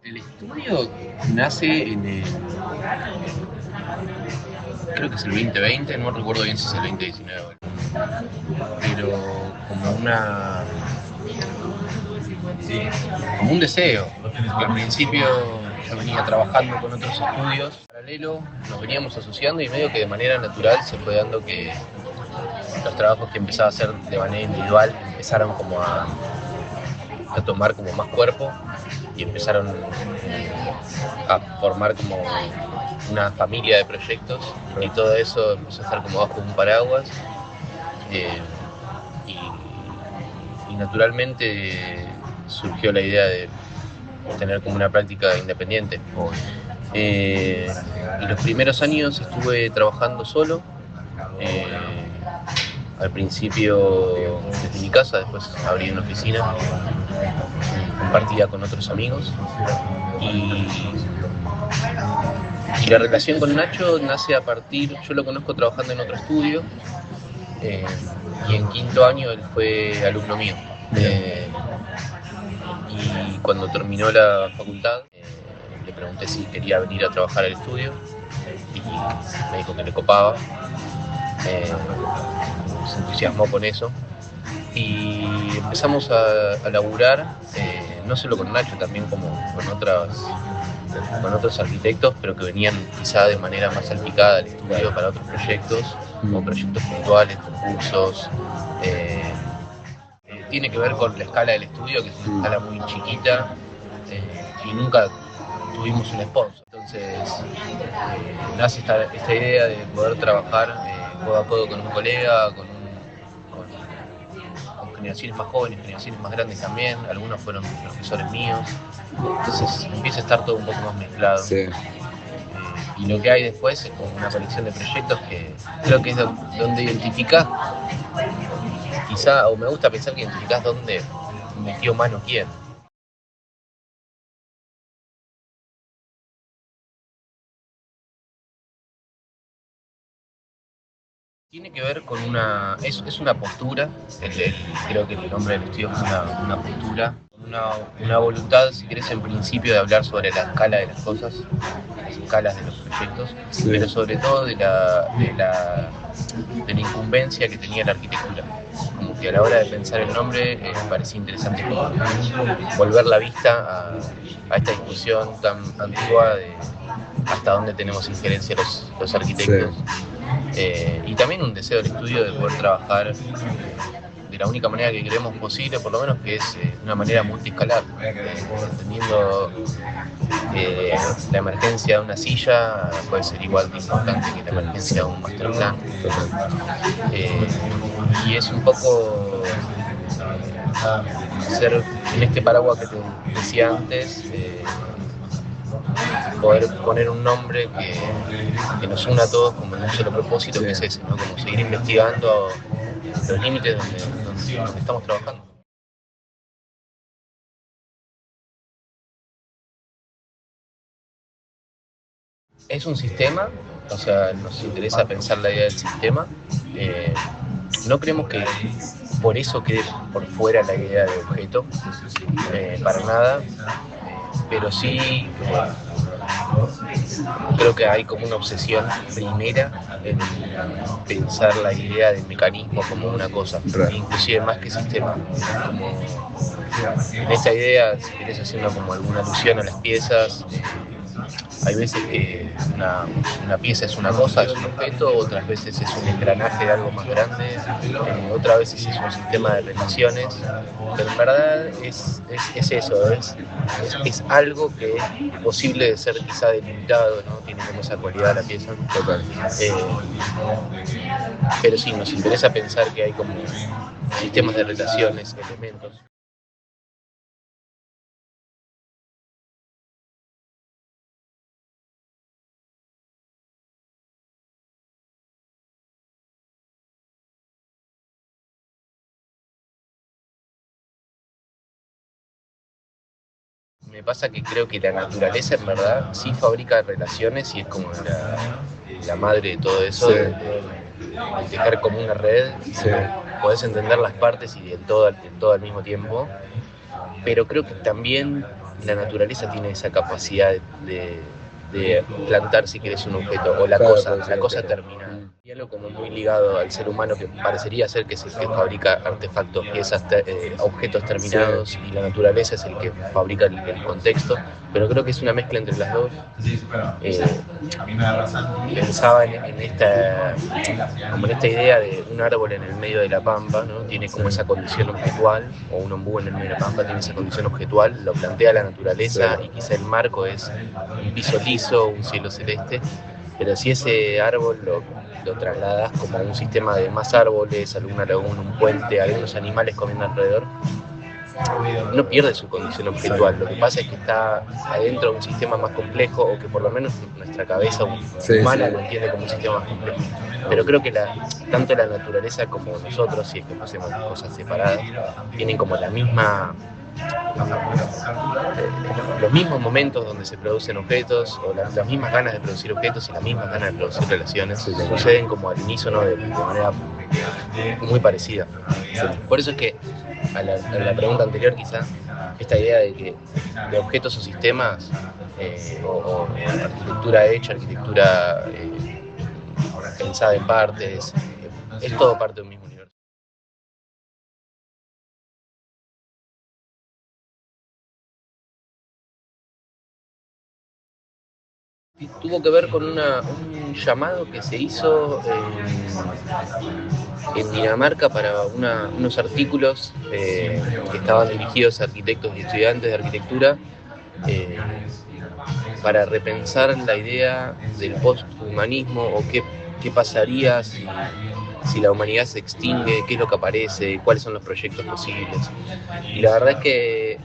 El estudio nace creo que es el 2020, no recuerdo bien si es el 2019, pero como como un deseo. Al principio yo venía trabajando con otros estudios paralelo, nos veníamos asociando y medio que de manera natural se fue dando que los trabajos que empezaba a hacer de manera individual empezaron como a tomar como más cuerpo y empezaron a formar como una familia de proyectos y todo eso empezó a estar como bajo un paraguas y naturalmente surgió la idea de tener como una práctica independiente. Y los primeros años estuve trabajando solo, al principio desde mi casa, después abrí una oficina, compartía con otros amigos y la relación con Nacho nace a partir, yo lo conozco trabajando en otro estudio y en quinto año él fue alumno mío. Y cuando terminó la facultad le pregunté si quería venir a trabajar al estudio y me dijo que le copaba. Se entusiasmó con eso y empezamos a laburar, no solo con Nacho, también como con otros arquitectos, pero que venían quizá de manera más salpicada al estudio para otros proyectos, como proyectos puntuales, concursos. Tiene que ver con la escala del estudio, que es una escala muy chiquita y nunca tuvimos un sponsor. Entonces nace esta idea de poder trabajar codo a codo con un colega, con generaciones más jóvenes, generaciones más grandes también, algunos fueron profesores míos, entonces empieza a estar todo un poco más mezclado. Sí. Y lo que hay después es como una colección de proyectos que creo que es donde identificás, quizá, o me gusta pensar que identificás dónde metió mano quién. Tiene que ver con es una postura, creo que el nombre del estudio es una postura, una voluntad, si querés, en principio de hablar sobre la escala de las cosas, las escalas de los proyectos, sí, pero sobre todo de la incumbencia que tenía la arquitectura. Como que a la hora de pensar el nombre me parecía interesante como volver la vista a esta discusión tan antigua de hasta dónde tenemos injerencia los arquitectos. Sí. Y también un deseo del estudio de poder trabajar de la única manera que creemos posible, por lo menos, que es una manera multiescalar, entendiendo la emergencia de una silla puede ser igual de importante que la emergencia de un master plan. Y es un poco ser en este paraguas que te decía antes, poder poner un nombre que nos una a todos como en un solo propósito, que es ese, ¿no? Como seguir investigando los límites donde estamos trabajando. Es un sistema, o sea, nos interesa pensar la idea del sistema. No creemos que por eso quede por fuera la idea de objeto, para nada, pero sí creo que hay como una obsesión primera en pensar la idea del mecanismo como una cosa, inclusive más que sistema. Como en esta idea, si querés haciendo como alguna alusión a las piezas, hay veces que una pieza es una cosa, es un objeto, otras veces es un engranaje de algo más grande, otras veces es un sistema de relaciones, pero en verdad es eso, es algo que es posible de ser quizá delimitado, ¿no? Tiene como esa cualidad la pieza. Total. Pero sí, nos interesa pensar que hay como sistemas de relaciones, elementos. Me pasa que creo que la naturaleza en verdad sí fabrica relaciones y es como la madre de todo eso, sí, de tejer como una red, sí, podés entender las partes y del todo al mismo tiempo, pero creo que también la naturaleza tiene esa capacidad de plantar, si querés, un objeto, o la cosa terminada. Y algo como muy ligado al ser humano, que parecería ser que es el que fabrica artefactos, piezas, objetos terminados, sí. Y la naturaleza es el que fabrica el contexto, pero creo que es una mezcla entre las dos. Pensaba en esta idea de un árbol en el medio de la pampa, ¿no? Tiene como esa condición objetual, o un ombú en el medio de la pampa tiene esa condición objetual, lo plantea la naturaleza, sí. Y quizá el marco es un piso liso, un cielo celeste, pero si ese árbol lo trasladas como a un sistema de más árboles, alguna laguna, un puente, algunos animales comiendo alrededor, no pierde su condición objetual. Lo que pasa es que está adentro de un sistema más complejo, o que por lo menos nuestra cabeza humana lo entiende como un sistema más complejo. Pero creo que tanto la naturaleza como nosotros, si es que no hacemos cosas separadas, tienen como la misma los mismos momentos donde se producen objetos, o las mismas ganas de producir objetos y las mismas ganas de producir relaciones, suceden como al unísono de manera muy parecida. Por eso es que a la pregunta anterior, quizá, esta idea de objetos o sistemas, o arquitectura hecha, arquitectura pensada en partes, es todo parte de un mismo universo. Tuvo que ver con un llamado que se hizo en Dinamarca para unos artículos que estaban dirigidos a arquitectos y estudiantes de arquitectura, para repensar la idea del posthumanismo, o qué pasaría si la humanidad se extingue, qué es lo que aparece, cuáles son los proyectos posibles. Y la verdad es que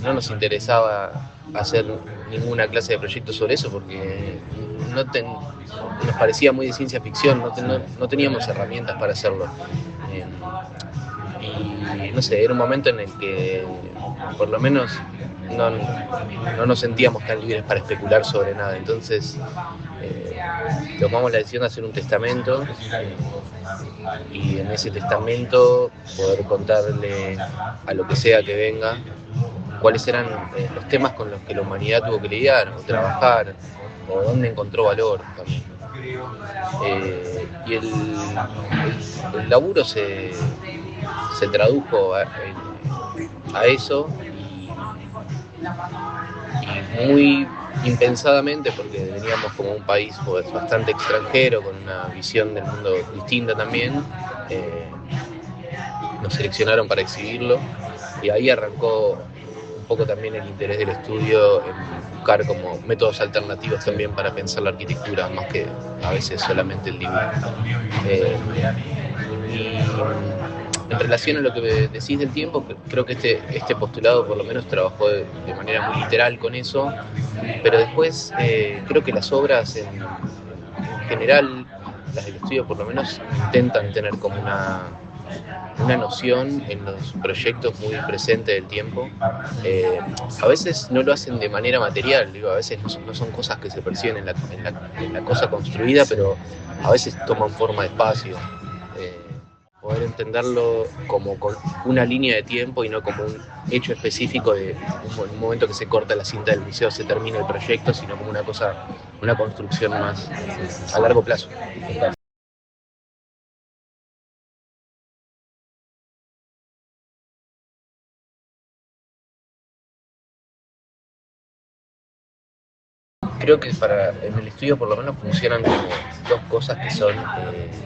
no nos interesaba hacer ninguna clase de proyecto sobre eso, porque nos parecía muy de ciencia ficción, no teníamos herramientas para hacerlo. Y no sé, era un momento en el que por lo menos no nos sentíamos tan libres para especular sobre nada. Entonces tomamos la decisión de hacer un testamento, y en ese testamento poder contarle a lo que sea que venga cuáles eran los temas con los que la humanidad tuvo que lidiar o trabajar, o dónde encontró valor también. Y el laburo se tradujo a eso, y muy impensadamente, porque veníamos como un país bastante extranjero, con una visión del mundo distinta también, nos seleccionaron para exhibirlo, y ahí arrancó un poco también el interés del estudio en buscar como métodos alternativos también para pensar la arquitectura, más que a veces solamente el dibujo. Y en relación a lo que decís del tiempo, creo que este postulado por lo menos trabajó de manera muy literal con eso, pero después creo que las obras en general, las del estudio por lo menos, intentan tener como una noción en los proyectos muy presente del tiempo. A veces no lo hacen de manera material, a veces no son cosas que se perciben en la cosa construida, pero a veces toman forma de espacio. Poder entenderlo como con una línea de tiempo y no como un hecho específico de un momento que se corta la cinta del museo, se termina el proyecto, sino como una construcción más a largo plazo. Creo que en el estudio por lo menos funcionan como dos cosas que son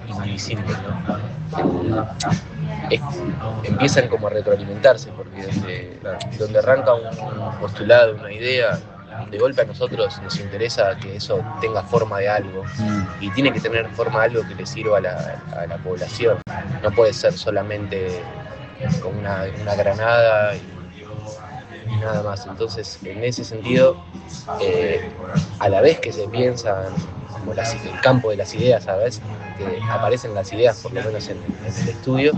indivisibles, ¿no? Empiezan como a retroalimentarse, porque donde arranca un postulado, una idea, de golpe a nosotros nos interesa que eso tenga forma de algo, y tiene que tener forma de algo que le sirva a la población. No puede ser solamente como una granada y nada más. Entonces, en ese sentido, a la vez que se piensa como el campo de las ideas, ¿sabes? Que aparecen las ideas, por lo menos en el estudio,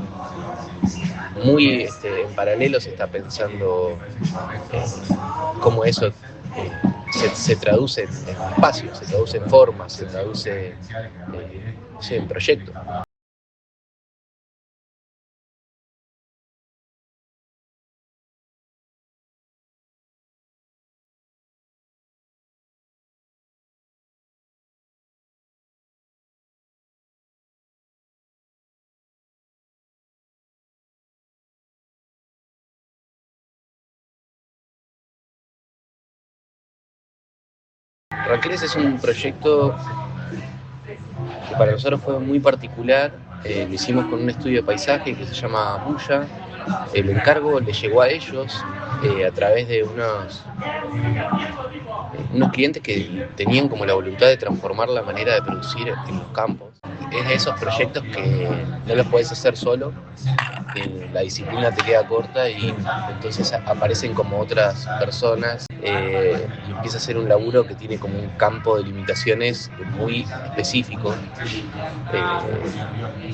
muy en paralelo se está pensando cómo eso se traduce en espacio, se traduce en formas, se traduce no sé, en proyectos. Ranqueles es un proyecto que para nosotros fue muy particular. Lo hicimos con un estudio de paisaje que se llama Bulla. El encargo le llegó a ellos a través de unos clientes que tenían como la voluntad de transformar la manera de producir en los campos. Es de esos proyectos que no los podés hacer solo, la disciplina te queda corta y entonces aparecen como otras personas y empieza a ser un laburo que tiene como un campo de limitaciones muy específico,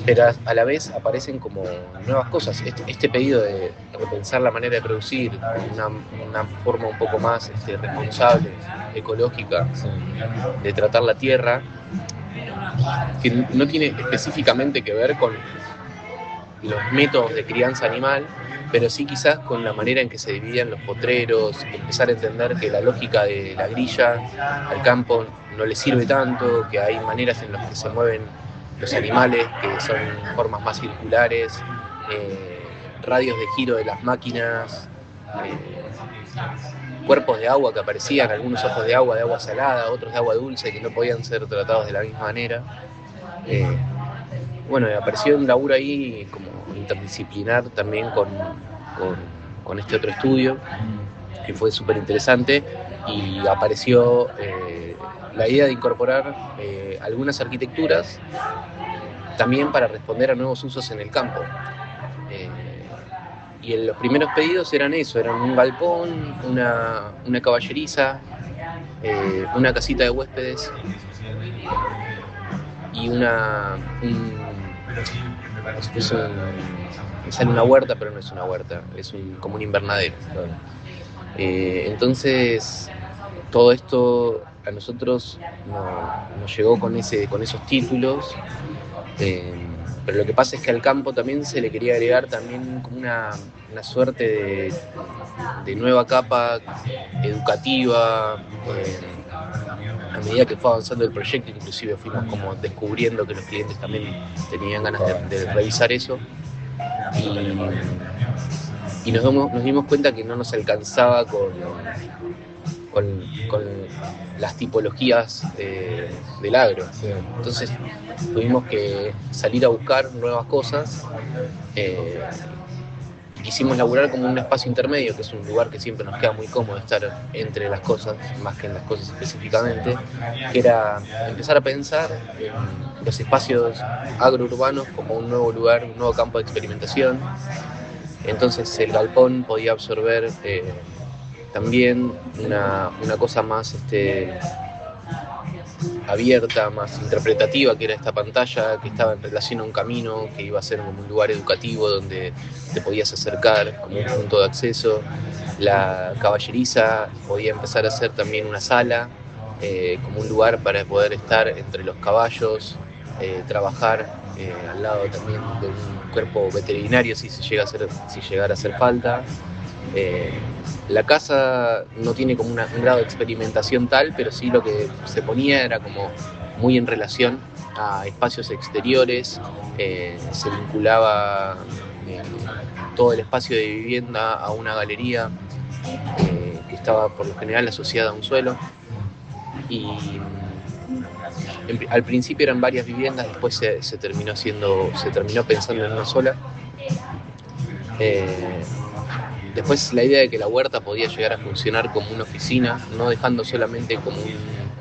pero a la vez aparecen como nuevas cosas. Este pedido de repensar la manera de producir, una forma un poco más responsable, ecológica, de tratar la tierra, que no tiene específicamente que ver con los métodos de crianza animal, pero sí quizás con la manera en que se dividían los potreros, empezar a entender que la lógica de la grilla al campo no le sirve tanto, que hay maneras en las que se mueven los animales, que son formas más circulares, radios de giro de las máquinas, cuerpos de agua que aparecían, algunos ojos de agua salada, otros de agua dulce, que no podían ser tratados de la misma manera. Bueno, apareció un laburo ahí como interdisciplinar también con este otro estudio, que fue súper interesante, y apareció la idea de incorporar algunas arquitecturas también para responder a nuevos usos en el campo. Y los primeros pedidos eran eso, eran un galpón, una caballeriza, una casita de huéspedes y me sale una huerta, pero no es una huerta, es como un invernadero. Entonces, todo esto a nosotros nos llegó con esos títulos, pero lo que pasa es que al campo también se le quería agregar también como una suerte de nueva capa educativa. A medida que fue avanzando el proyecto, inclusive fuimos como descubriendo que los clientes también tenían ganas de revisar eso, y nos dimos cuenta que no nos alcanzaba con las tipologías del agro. Entonces tuvimos que salir a buscar nuevas cosas. Quisimos laburar como un espacio intermedio, que es un lugar que siempre nos queda muy cómodo estar entre las cosas, más que en las cosas específicamente, que era empezar a pensar en los espacios agrourbanos como un nuevo lugar, un nuevo campo de experimentación. Entonces el galpón podía absorber también una cosa más abierta, más interpretativa, que era esta pantalla que estaba en relación a un camino, que iba a ser como un lugar educativo donde te podías acercar como un punto de acceso. La caballeriza podía empezar a ser también una sala, como un lugar para poder estar entre los caballos, trabajar al lado también de un cuerpo veterinario si llegara a hacer falta. La casa no tiene como un grado de experimentación tal, pero sí lo que se ponía era como muy en relación a espacios exteriores. Se vinculaba todo el espacio de vivienda a una galería que estaba por lo general asociada a un suelo, y al principio eran varias viviendas, después se terminó pensando en una sola. Después la idea de que la huerta podía llegar a funcionar como una oficina, no dejando solamente como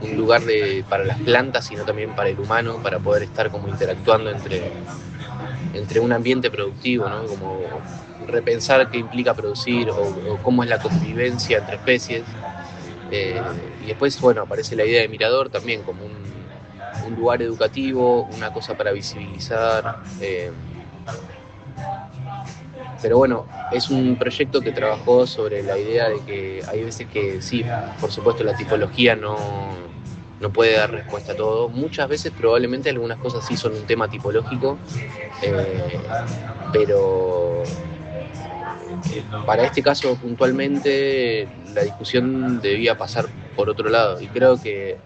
un lugar para las plantas, sino también para el humano, para poder estar como interactuando entre un ambiente productivo, ¿no? Como repensar qué implica producir o cómo es la convivencia entre especies. Y después, bueno, aparece la idea de mirador también como un lugar educativo, una cosa para visibilizar. Pero bueno, es un proyecto que trabajó sobre la idea de que hay veces que sí, por supuesto la tipología no puede dar respuesta a todo. Muchas veces probablemente algunas cosas sí son un tema tipológico, pero para este caso puntualmente la discusión debía pasar por otro lado, y creo que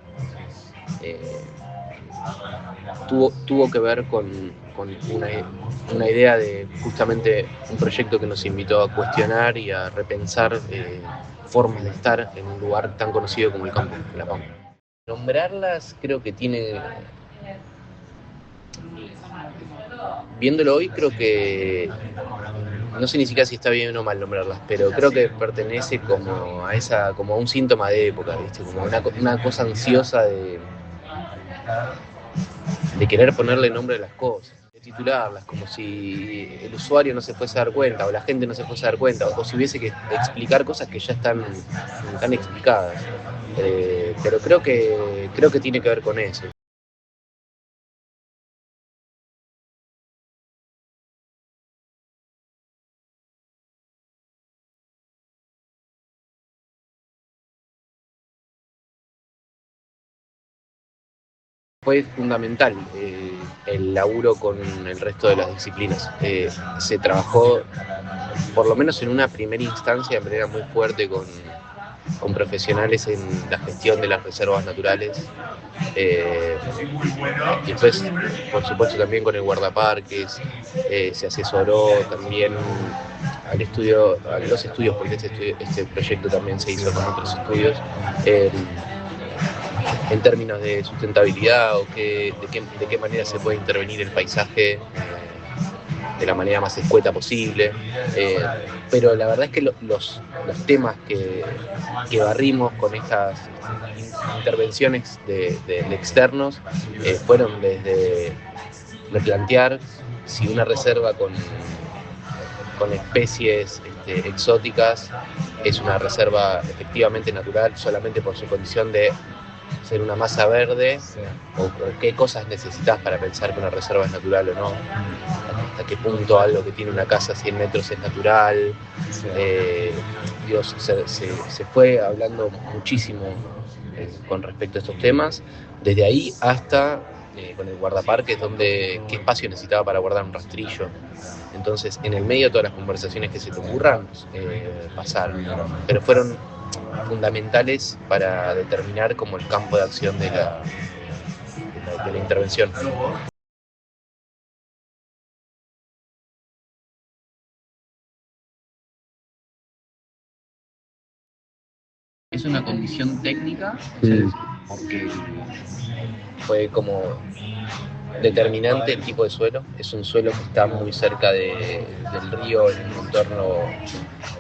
tuvo que ver con una idea de justamente un proyecto que nos invitó a cuestionar y a repensar formas de estar en un lugar tan conocido como el campo, La Pampa. Nombrarlas creo que tiene, viéndolo hoy, creo que no sé ni siquiera si está bien o mal nombrarlas, pero creo que pertenece como a como a un síntoma de época, ¿viste? Como una cosa ansiosa de querer ponerle nombre a las cosas, de titularlas, como si el usuario no se fuese a dar cuenta, o la gente no se fuese a dar cuenta, o si hubiese que explicar cosas que ya están explicadas. Pero creo que tiene que ver con eso. Fue fundamental el laburo con el resto de las disciplinas. Se trabajó, por lo menos en una primera instancia, de manera muy fuerte con profesionales en la gestión de las reservas naturales. Y después, por supuesto, también con el guardaparques, se asesoró también a los estudios, porque este proyecto también se hizo con otros estudios. En términos de sustentabilidad o de qué manera se puede intervenir el paisaje de la manera más escueta posible. Pero la verdad es que los temas que barrimos con estas intervenciones de externos fueron desde replantear si una reserva con especies exóticas es una reserva efectivamente natural solamente por su condición de ser una masa verde, o qué cosas necesitas para pensar que una reserva es natural o no, hasta qué punto algo que tiene una casa a 100 metros es natural. Se fue hablando muchísimo con respecto a estos temas, desde ahí hasta con el guardaparques, qué espacio necesitaba para guardar un rastrillo. Entonces, en el medio de todas las conversaciones que se te ocurran, pasaron, pero fueron fundamentales para determinar como el campo de acción de la intervención. Es una condición técnica, porque fue como determinante el tipo de suelo. Es un suelo que está muy cerca del río, en un entorno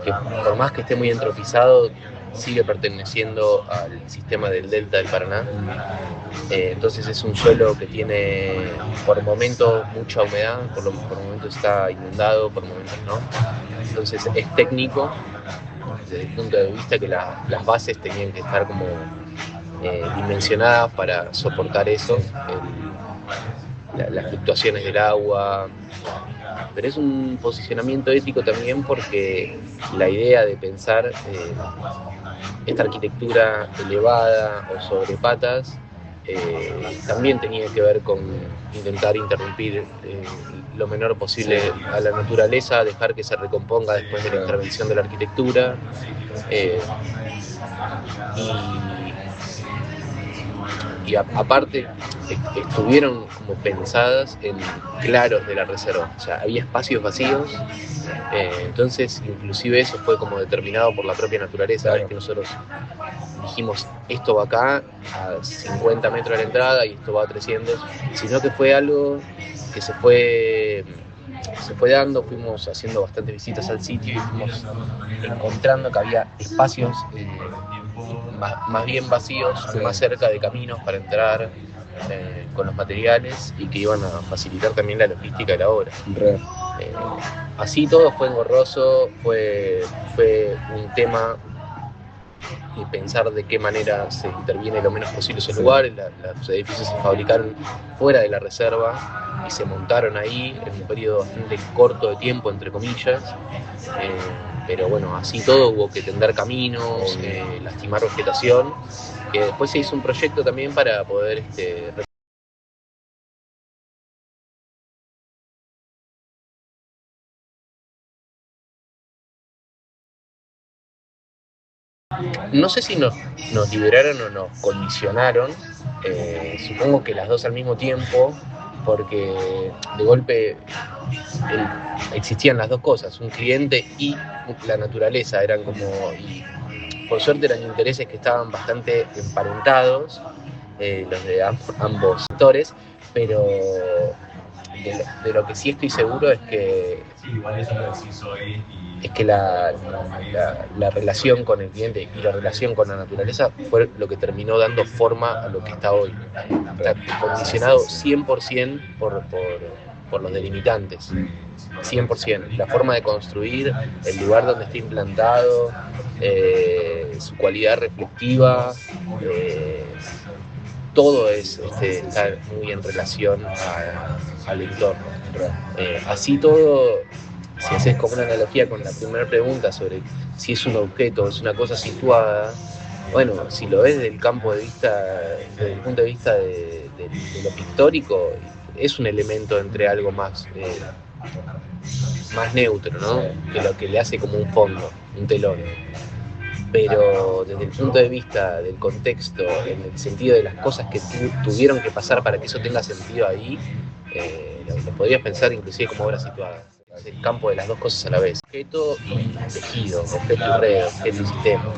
que, por más que esté muy entropizado, sigue perteneciendo al sistema del delta del Paraná. Entonces es un suelo que tiene por momentos mucha humedad, por momentos está inundado, por momentos no. Entonces es técnico desde el punto de vista que las bases tenían que estar como dimensionadas para soportar eso, las fluctuaciones del agua. Pero es un posicionamiento ético también porque la idea de pensar esta arquitectura elevada o sobre patas también tenía que ver con intentar interrumpir lo menor posible a la naturaleza, dejar que se recomponga después de la intervención de la arquitectura. Y aparte estuvieron como pensadas en claros de la reserva, o sea, había espacios vacíos, entonces inclusive eso fue como determinado por la propia naturaleza. Claro. Que nosotros dijimos esto va acá a 50 metros de la entrada y esto va a 300, sino que fue algo que se fue dando. Fuimos haciendo bastantes visitas al sitio y fuimos encontrando que había espacios más bien vacíos, más cerca de caminos para entrar con los materiales y que iban a facilitar también la logística de la obra. Así todo fue engorroso, fue un tema de pensar de qué manera se interviene lo menos posible esos lugares. Los edificios se fabricaron fuera de la reserva y se montaron ahí en un periodo bastante corto de tiempo, entre comillas. Pero bueno, así todo hubo que tender caminos, lastimar vegetación, que después se hizo un proyecto también para poder no sé si nos liberaron o nos condicionaron, supongo que las dos al mismo tiempo, porque de golpe existían las dos cosas, un cliente y la naturaleza, eran como, y por suerte eran intereses que estaban bastante emparentados, los de ambos sectores, pero de lo que sí estoy seguro es que la relación con el cliente y la relación con la naturaleza fue lo que terminó dando forma a lo que está hoy. Está condicionado 100% por los delimitantes. 100%. La forma de construir, el lugar donde está implantado, su cualidad reflectiva, todo está muy en relación al entorno. Así todo, si haces como una analogía con la primera pregunta sobre si es un objeto o es una cosa situada, bueno, si lo ves desde el campo de vista, desde el punto de vista de lo pictórico, es un elemento entre algo más neutro, ¿no? Que lo que le hace como un fondo, un telón. Pero desde el punto de vista del contexto, en el sentido de las cosas que tuvieron que pasar para que eso tenga sentido ahí, lo podrías pensar inclusive como obra situada. Es el campo de las dos cosas a la vez, objeto y tejido, objeto y red, objeto y sistema.